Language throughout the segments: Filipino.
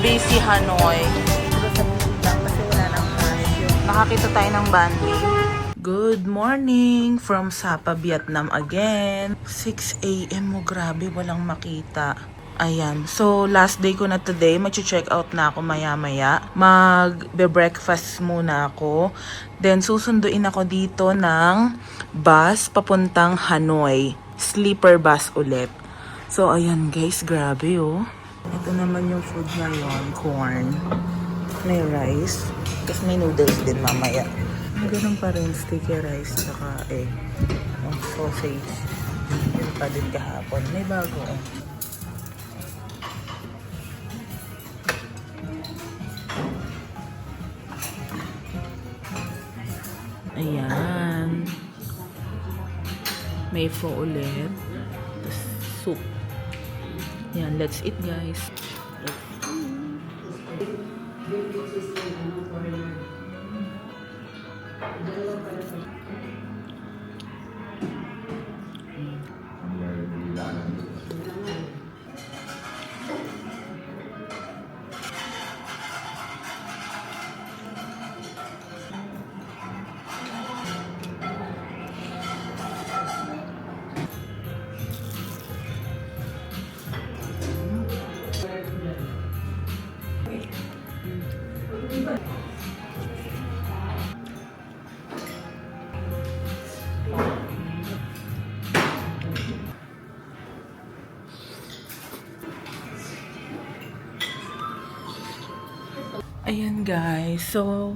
busy Hanoi. Pero sa busy lang kasi wala nang cash yun. Nakakita tayo ng Banmi. Good morning from Sapa, Vietnam again. 6 a.m. mo, grabe, walang makita. Ayan. So, last day ko na today. Mag-check out na ako maya-maya. Mag-breakfast muna ako. Then, susunduin ako dito ng bus papuntang Hanoi. Sleeper bus ulit. So, ayan guys. Grabe oh. Ito naman yung food ngayon. Corn. May rice. Tapos may noodles din mamaya. Ganun pa rin. Sticky rice. Tsaka egg. Yung sausage. Yun pa din kahapon. May bago oh. Ayan. May pho ulit. Tapos soup. Ayan, let's eat guys. Ayan guys, so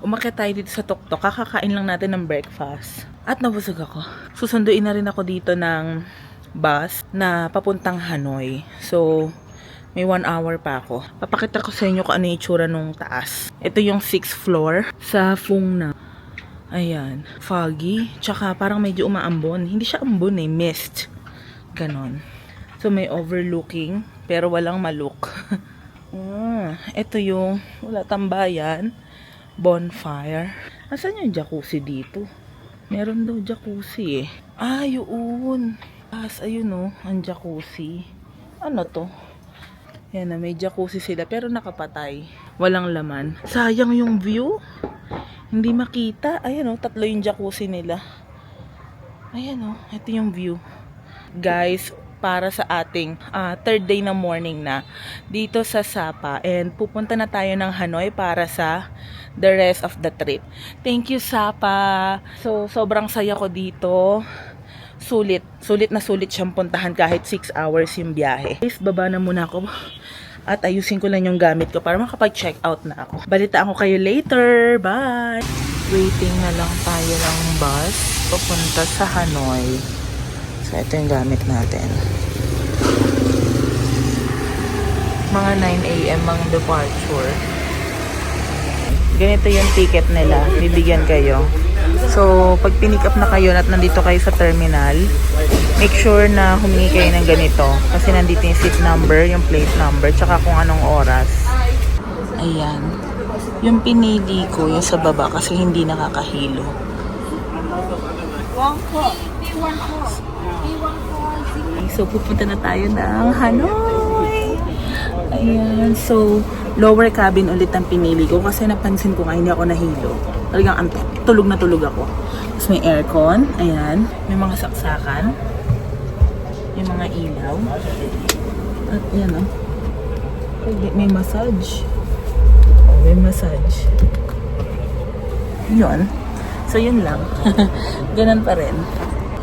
umakyat tayo dito sa tuktok. Kakakain lang natin ng breakfast. At nabusog ako. Susunduin na rin ako dito ng bus na papuntang Hanoi. So, may 1 hour pa ako. Papakita ko sa inyo kung ano yung itsura nung taas. Ito yung 6th floor sa Phung Nga. Ayan, foggy. Tsaka parang medyo umaambon. Hindi siya ambon eh, mist. Ganon. So, may overlooking, pero walang malook. Ito yung wala tambayan, bonfire. Asan yung jacuzzi dito? Meron daw jacuzzi eh. Yun. Ayun oh, ang jacuzzi. Ano to? Yan na, may jacuzzi sila pero nakapatay. Walang laman. Sayang yung view. Hindi makita. Ayan oh, 3 yung jacuzzi nila. Ayan oh, ito yung view. Guys, para sa ating 3rd day na morning na dito sa Sapa, and pupunta na tayo ng Hanoi para sa the rest of the trip. Thank you Sapa. So sobrang saya ko dito. Sulit na sulit siyang puntahan kahit 6 hours yung biyahe. Guys, baba na muna ako at ayusin ko lang yung gamit ko para makapag-check out na ako. Balitaan ko kayo later. Bye. Waiting na lang tayo ng bus papunta sa Hanoi. So, ito yung gamit natin. Mga 9 a.m. ang departure. Ganito yung ticket nila. Bibigyan kayo. So, pag pinick up na kayo at nandito kayo sa terminal, make sure na humingi kayo ng ganito. Kasi nandito yung seat number, yung plate number, tsaka kung anong oras. Ayan. Yung pinili ko, yung sa baba, kasi hindi nakakahilo. So, pupunta na tayo ng Hanoi. Ayan. So, lower cabin ulit ang pinili ko kasi napansin ko nga hindi ako nahilo. Talagang antok. Tulog na tulog ako. Tapos may aircon. Ayan. May mga saksakan. May mga ilaw. At ayan o. May massage. May massage. Yun. So, yun lang. Ganun pa rin.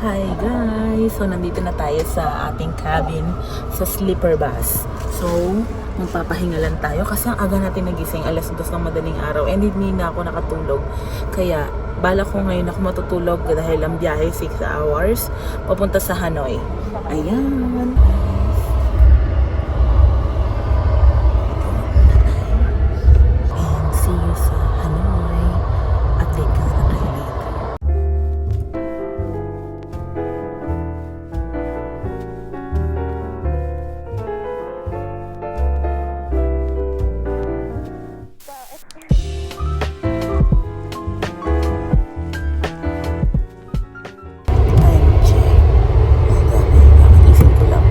Hi guys! So, nandito na tayo sa ating cabin sa sleeper bus. So, magpapahinga lang tayo kasi ang aga natin nagising, 2:00 ng madaling araw, and hindi na ako nakatulog. Kaya, bala ko ngayon ako matutulog dahil ang biyahe 6 hours papunta sa Hanoi. Ayan! And see you sa Hanoi. Update ka na tayo later. Time check. Ang dami. Nakagising ko lang.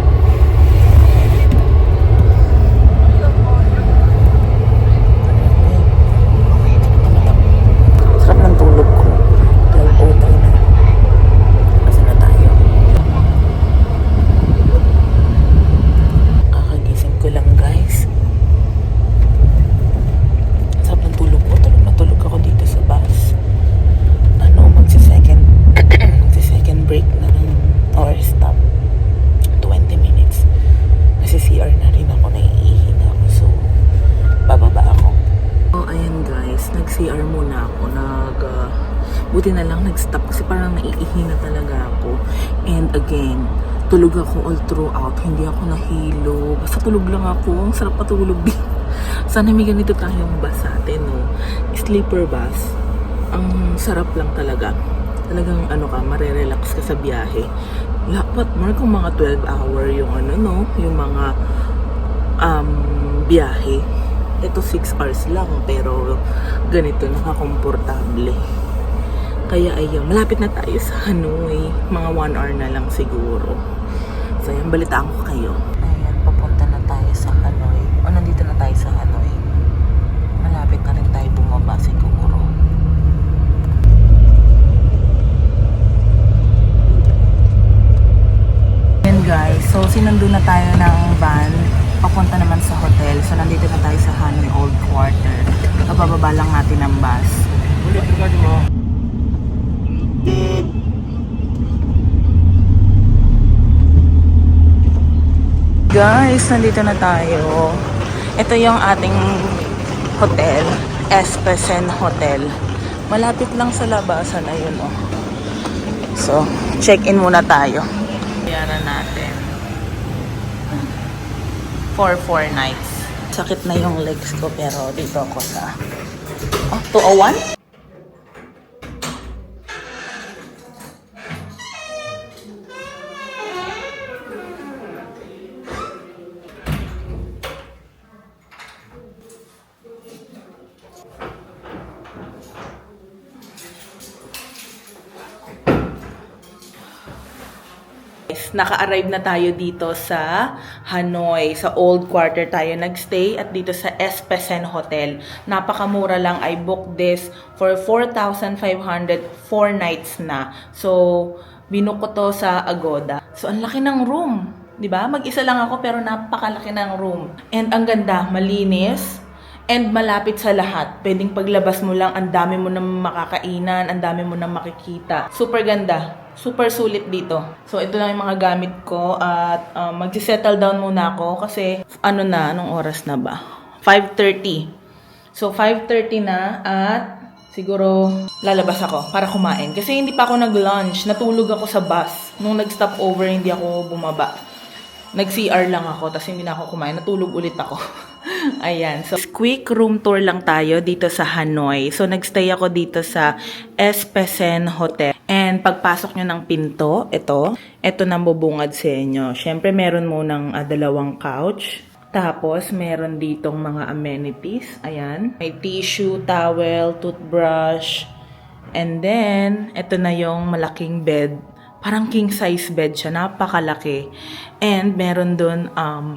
Buti na lang nag-stop kasi parang naiihina talaga ako. And again, tulog ako all throughout. Hindi ako nahilo. Basta tulog lang ako. Ang sarap patulog din. Sana may ganito tayong bus sa atin, no? Sleeper bus. Ang sarap lang talaga. Talagang marerelax ka sa biyahe. Dapat more kung mga 12 hour yung yung mga biyahe. Ito 6 hours lang, pero ganito, nakakomportable. Kaya ayun, malapit na tayo sa Hanoi. Mga 1 hour na lang siguro. So yan, balitaan ko kayo. Ayan, papunta na tayo sa Hanoi. O, nandito na tayo sa Hanoi. Malapit na rin tayo bumaba siguro. Ayan guys, so sinundo na tayo ng van. Papunta naman sa hotel. So nandito na tayo sa Hanoi Old Quarter. Kabababa lang natin ng bus. Guys, nandito na tayo. Ito yung ating hotel, Espesen Hotel. Malapit lang sa labasan, ayun oh. So, check-in muna tayo. Bayaran natin. For 4 nights. Sakit na yung legs ko pero dito ako sa 201? Naka-arrive na tayo dito sa Hanoi. Sa Old Quarter tayo nagstay at dito sa Espesen Hotel. Napakamura lang. I booked this for 4,500 4 nights na. So, binook ko to sa Agoda. So, ang laki ng room. 'Di ba? Mag-isa lang ako pero napakalaki ng room. And ang ganda, malinis. And malapit sa lahat. Pwedeng paglabas mo lang, ang dami mo na makakainan, ang dami mo na makikita. Super ganda. Super sulit dito. So, ito lang yung mga gamit ko at magsisettle down muna ako kasi anong oras na ba? 5:30. So, 5:30 na at siguro lalabas ako para kumain. Kasi hindi pa ako nag-lunch. Natulog ako sa bus. Nung nag-stop over, hindi ako bumaba. Nag-CR lang ako, tapos hindi na ako kumain. Natulog ulit ako. Ayan. So, quick room tour lang tayo dito sa Hanoi. So, nagstay ako dito sa Espesen Hotel. And pagpasok nyo ng pinto, ito nang bubungad sa inyo. Siyempre, meron munang 2 couch. Tapos, meron ditong mga amenities. Ayan. May tissue, towel, toothbrush. And then, ito na yung malaking bed. Parang king size bed siya. Napakalaki. And meron dun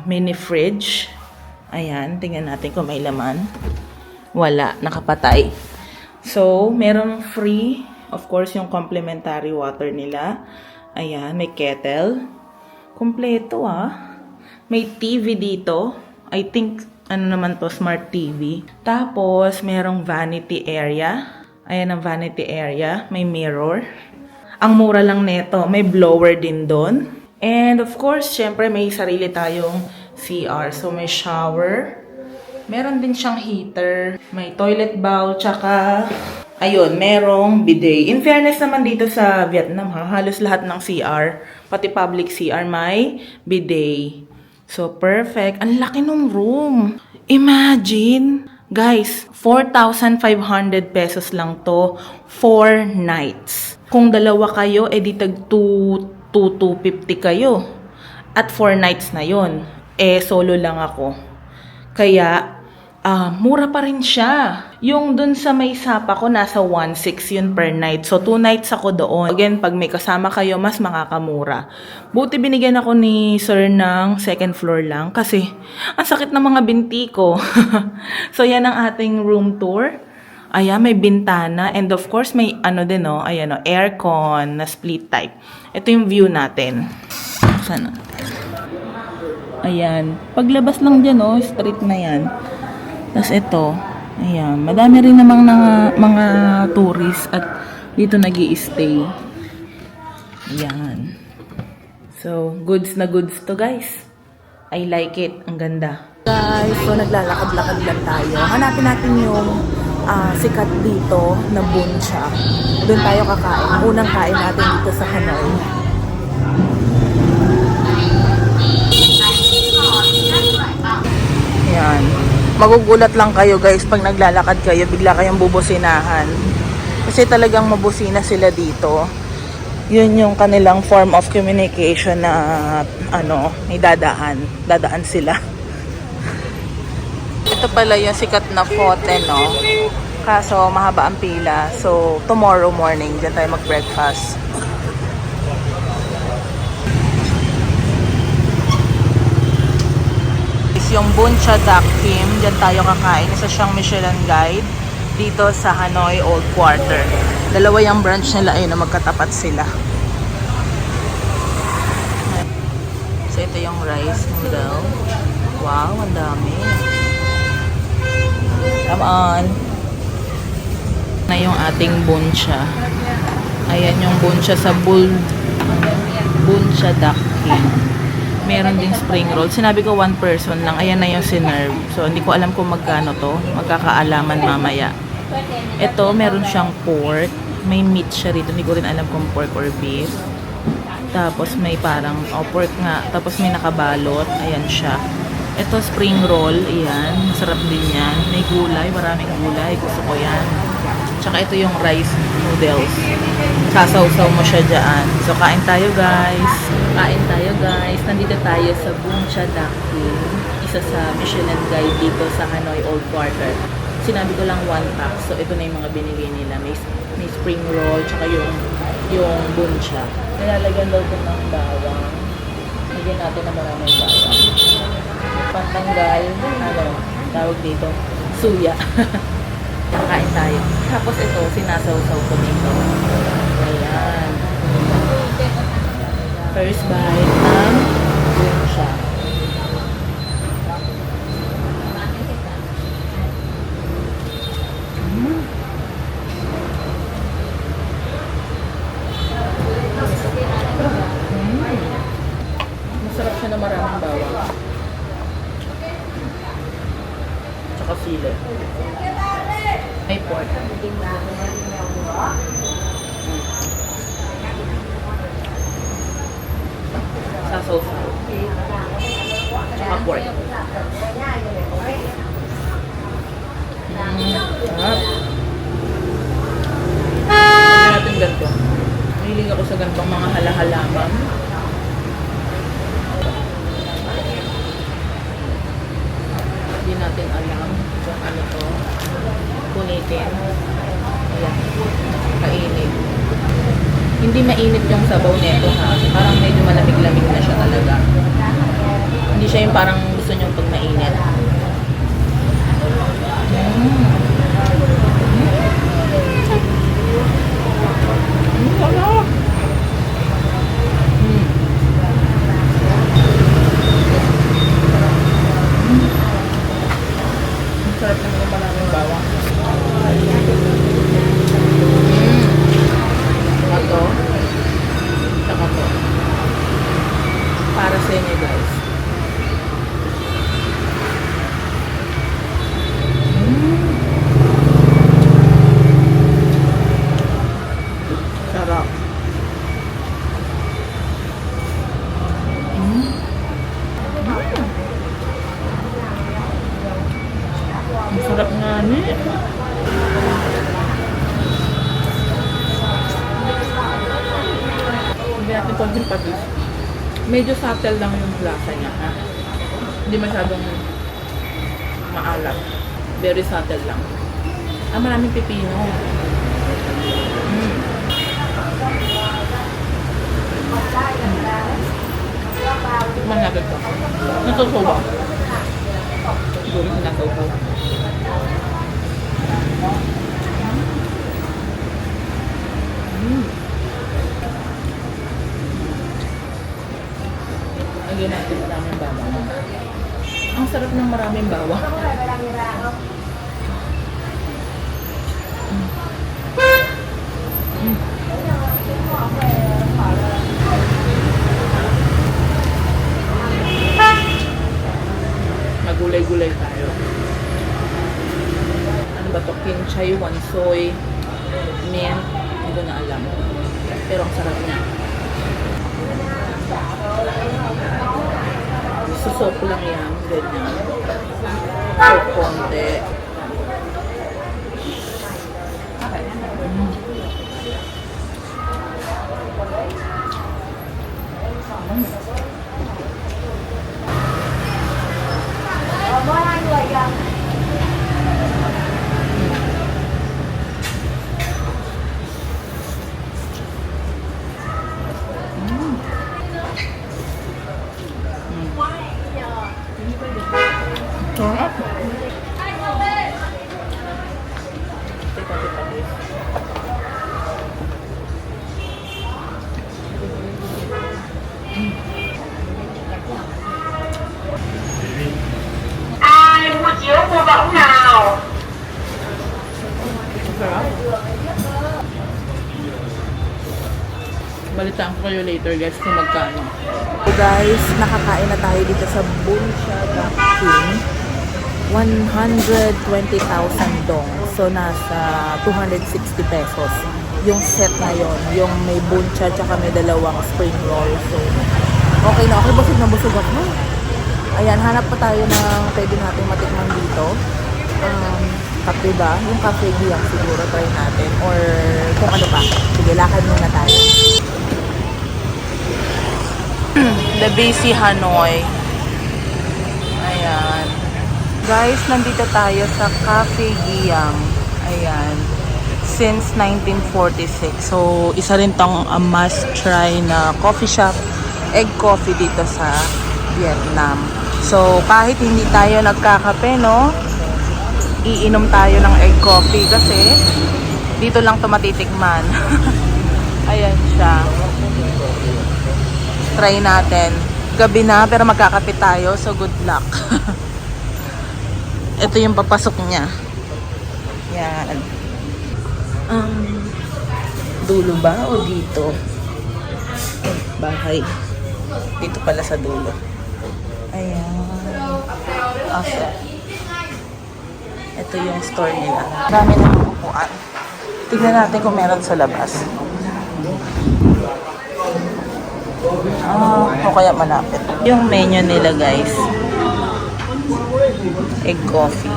mini fridge. Ayan. Tingnan natin kung may laman. Wala. Nakapatay. So, meron free. Of course, yung complimentary water nila. Ayan. May kettle. Kompleto May TV dito. I think, naman to, smart TV. Tapos, merong vanity area. Ayan ang vanity area. May mirror. Ang mura lang neto. May blower din doon. And of course, syempre may sarili tayong CR. So, may shower. Meron din siyang heater. May toilet bowl. Tsaka, ayun, merong bidet. In fairness naman dito sa Vietnam, halos lahat ng CR, pati public CR, may bidet. So, perfect. Ang laki ng room. Imagine, guys, 4,500 pesos lang to, 4 nights. Kung dalawa kayo, edi tag 250 kayo. At 4 nights na yon. Solo lang ako. Kaya, mura pa rin siya. Yung dun sa may sapa ko, nasa 1,600 yun per night. So, 2 nights ako doon. Again, pag may kasama kayo, mas makakamura. Buti binigyan ako ni sir ng 2nd floor lang. Kasi, ang sakit ng mga binti ko. So, yan ang ating room tour. Ayan, may bintana. And of course, may din, ayan, aircon na split type. Ito yung view natin. Sana. Ayan. Paglabas lang dyan, street na yan. Tapos ito, ayan. Madami rin namang mga tourists at dito nag-i-stay. Ayan. So, goods na goods to, guys. I like it. Ang ganda. Guys, so naglalakad-lakad lang tayo. Hanapin natin yung sikat dito na buncha. Doon tayo kakain. Unang kain natin dito sa Hanoi. Yan. Magugulat lang kayo guys pag naglalakad kayo, bigla kayong bubusinahan. Kasi talagang mabusina sila dito. Yun yung kanilang form of communication na may dadaan. Dadaan sila. Ito pala yung sikat na Fote, no? Kaso mahaba ang pila. So tomorrow morning, dyan tayo mag-breakfast. Yung Buncha Dak Kim, dyan tayo kakain. Isa siyang Michelin Guide dito sa Hanoi Old Quarter. Dalawa yung branch nila, ayun na magkatapat sila. So ito yung rice noodle. Wow, ang dami. Come on. Na yung ating buncha. Ayan yung buncha sa Buncha Dak Kim. Meron ding spring roll. Sinabi ko one person lang. Ayan na yung sinerve. So, hindi ko alam kung magkano to. Magkakaalaman mamaya. Ito, meron siyang pork. May meat siya rito. Hindi ko rin alam kung pork or beef. Tapos, may parang, pork nga. Tapos, may nakabalot. Ayan siya. Ito, spring roll. Ayan. Masarap din yan. May gulay. Maraming gulay. Gusto ko yan. Tsaka ito yung rice noodles. Sasaw-saw mo siya dyan. So, kain tayo guys. Kain tayo guys. Nandito tayo sa Buncha Dak Kim. Isa sa Michelin Guide dito sa Hanoi Old Quarter. Sinabi ko lang one pack. So, ito na yung mga binigay nila. May spring roll, tsaka yung buncha. Nilalagyan daw ito ng bawang. Lagyan natin na maraming bawang. Pantanggal, tawag dito, suya. Kain tayo. Tapos ito, sinasaw-saw ko dito. Ayan. First bite ng buncha. Masarap siya na maraming bawang. Tsaka sili. May pork. Sasaw-saw. Tsaka pork. Sarap. Hindi natin ganito. Mahilig ako sa ganitong mga halaman. Hindi natin alam kung ano to. Punitin. Ayan. Kainit. Hindi mainit yung sabaw nito ha. Parang medyo malamig-lamig na siya talaga. Hindi siya yung parang gusto nyo pag mainit. Sarap! Sarap naman yung maraming bawang. Ito. Saka to. Para sa inyo guys. Sarap. Ang sarap nga ni. Hindi natin konting patis. Medyo subtle lang yung lasa niya. Ha? Hindi masyadong maalat. Very subtle lang. Maraming pipino. Tikman natin ito. Nasusaw ba? Siguro sinasawsaw. Lagyan natin maraming bawang. Ang sarap ng maraming bawang. Magulay-gulay tayo. Ano ba to? Kinchay, wansoy, mint. Hindi ko na alam. Pero ang sarap niya. Susok lang yan. Ganyan. So, konti. Sarap. Ai mua chiếu mua võng nào? Sarap. Balitaan ko kayo later guys kung magkano. So guys, nakakain na tayo dito sa Bunsha King. 120,000 dong. So nasa 260 pesos. Yung set na yon, yung may buncha tsaka may dalawang spring roll. So okay na, okay, busog na busog ako. Ayan, hanap pa tayo ng pwede natin matikman dito. Kape ba? Yung cafe giyang siguro try natin. Or kung ano pa. Sige, lakad muna tayo. The BC Hanoi. Ayan. Guys, nandito tayo sa Cafe Giyang. Ayan. Since 1946. So, isa rin tong must try na coffee shop. Egg coffee dito sa Vietnam. So, kahit hindi tayo nagkakape, no? Iinom tayo ng egg coffee kasi dito lang ito matitikman. Ayan siya. Try natin. Gabi na pero magkakape tayo, so good luck. Ito yung papasok niya. Yan. Dulo ba o dito? Bahay. Dito pala sa dulo. Ayan. Okay. Ito yung store nila. Marami na upuan. Tignan natin kung meron sa labas. O kaya malapit. Yung menu nila guys. Egg coffee.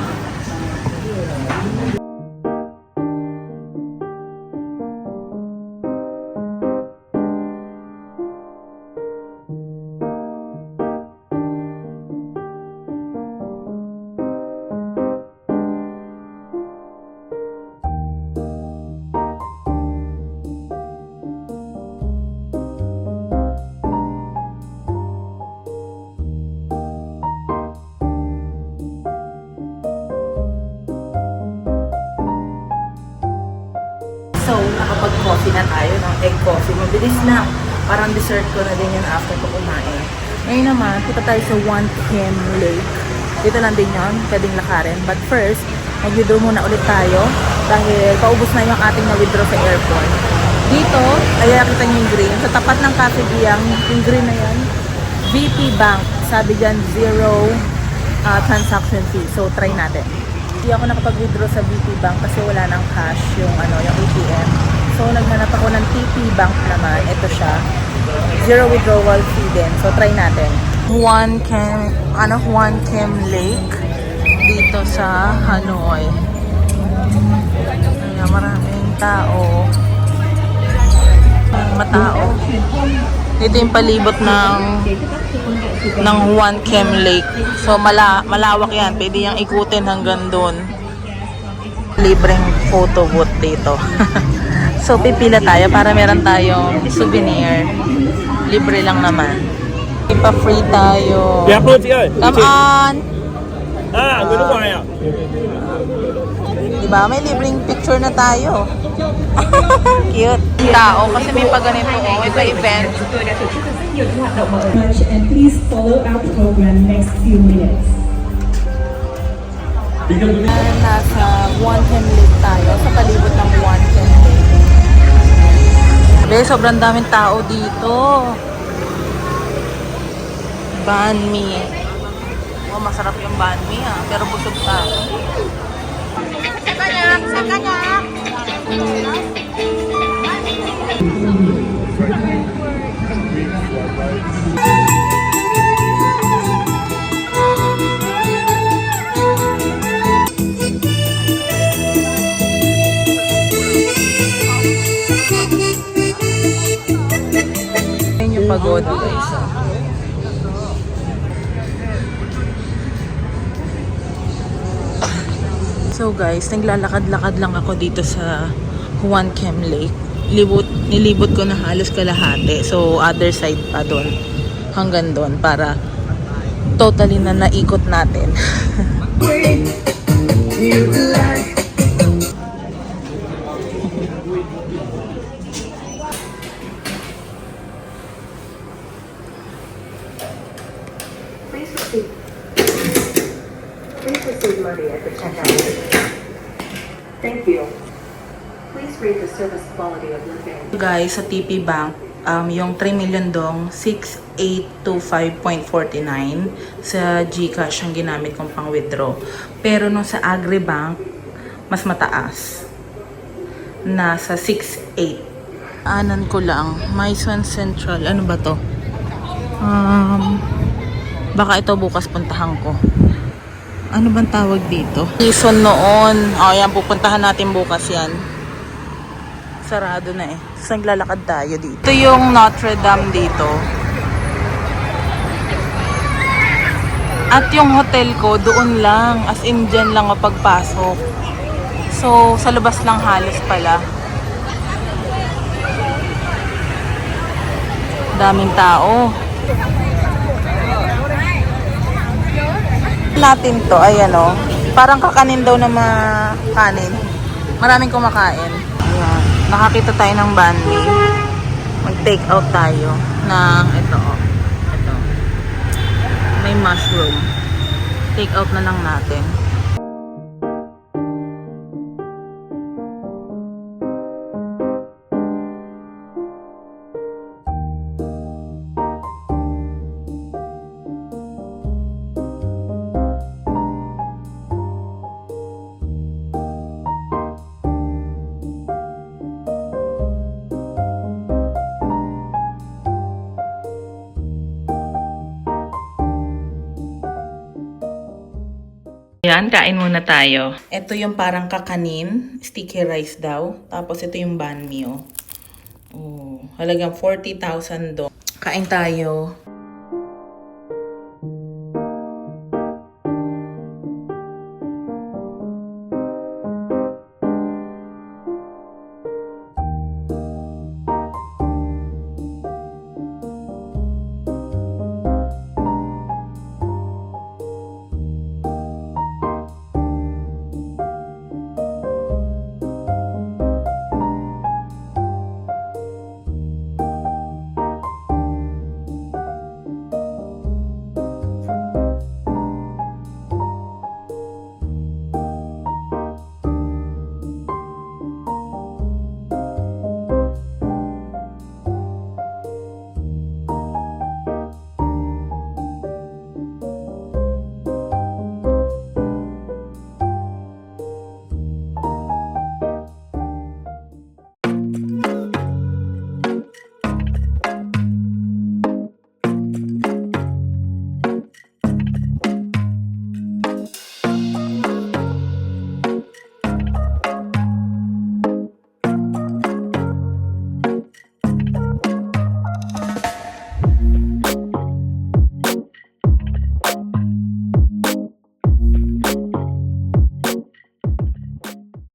So, nakapag-coffee na tayo ng egg coffee. Mabilis lang. Parang dessert ko na din yan after ko kumain. Ngayon naman, punta tayo sa One Kim Lake. Dito lang din yun. Pwedeng lakarin. But first, mag-withdraw muna ulit tayo dahil paubos na yung ating na-withdraw sa airport. Dito, ay nakita nyo yung green. Sa tapat ng Cafe Giyang, yung green na yan, VP Bank. Sabi dyan, zero transaction fee. So, try natin. Hindi ako nakapag-withdraw sa VP Bank kasi wala nang cash yung yung ATM. So naghanap ako ng TP Bank naman. Ito siya. Zero withdrawal fee din. So try natin. One Kim Lake dito sa Hanoi. Ayan, maraming tao. Matao. Ito yung palibot ng One Kim Lake. So malawak yan. Pwede yung ikutin hanggang doon. Libreng photo booth dito. So pipila tayo para meron tayong souvenir. Libre lang naman. Ipa-free tayo. Come on! Diba? May libreng picture na tayo. Cute. Tao kasi may pagganito. Ito event. And please follow our program next few minutes. Nasa One Kim Lake tayo. Sa palibot ng One Kim Lake. Sobrang daming tao dito. Banh mi. Oh, masarap yung banh mi pero busog tayo. Yan yung pagoda, guys. So guys, naglalakad-lakad lang ako dito sa Juan Kem Lake. Nilibot ko na halos kalahati. So other side pa doon. Hanggang doon para totally na naikot natin. Please receive money at the checkout. Thank you. Please rate the service quality of your bank. Guys, sa TP Bank, yung 3 million dong, 6825.49 sa GCash ang ginamit kong pang withdraw. Pero nung sa Agribank, mas mataas. Nasa 68. Anan ko lang, Maison Central, ano ba to? Baka ito bukas puntahan ko. Ano bang tawag dito? Season noon. O, yan, pupuntahan natin bukas yan. Sarado na eh. So, naglalakad tayo dito. Ito yung Notre Dame dito. At yung hotel ko, doon lang. As in, dyan lang ako pagpasok. So, sa labas lang halos pala. Daming tao. Natin to, ayan o. Parang kakanin daw na kanin. Maraming kumakain. Ayan. Nakakita tayo ng banh mi. Mag-take out tayo ng ito o. Ito. May mushroom. Take out na lang natin. Yan, kain muna tayo. Ito yung parang kakanin, sticky rice daw. Tapos ito yung banh mi, oh. Oh, halagang 40,000 do. Kain tayo.